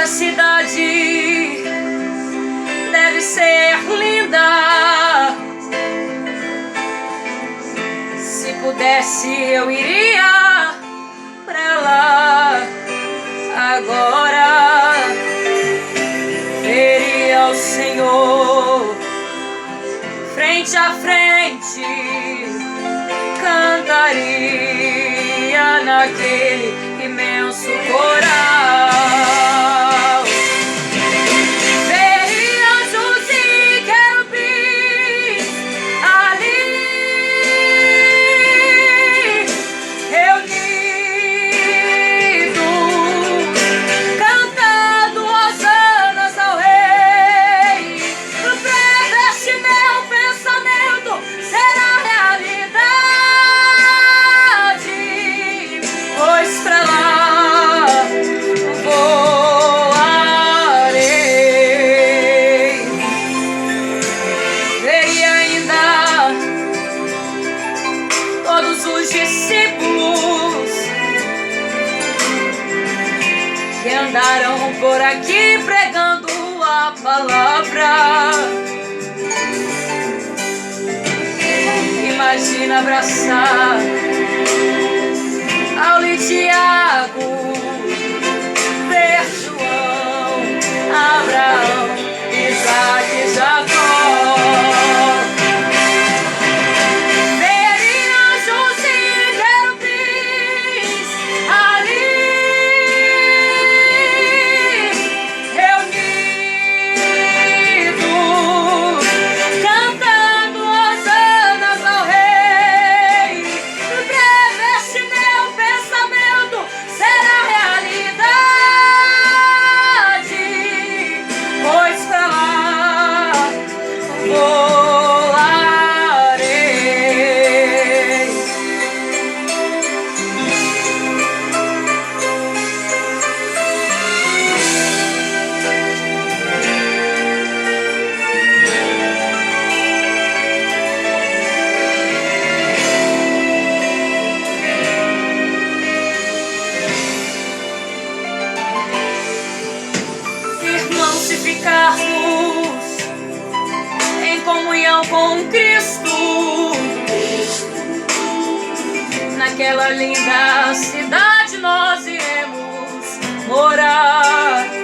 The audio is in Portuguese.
cidade deve ser linda. Se pudesse eu iria pra lá agora. Veria o Senhor frente a frente, cantaria naquele imenso coral. Veria anjos e querubins ali reunidos, cantando hosanas ao Rei. No breve este meu pensamento será realidade, pois pra lá voarei. Veria ainda todos os discípulos que andaram por aqui pregando a palavra. Imagina abraçar Paulo e Tiago, ver João, Abraão, Isaac e Jacó. Veria anjos e querubins ali reunidos, cantando hosanas ao Rei. No breve este meu pensamento será realidade, pois pra lá voarei. Irmãos, se ficarmos em comunhão com Cristo, naquela linda cidade nós iremos morar.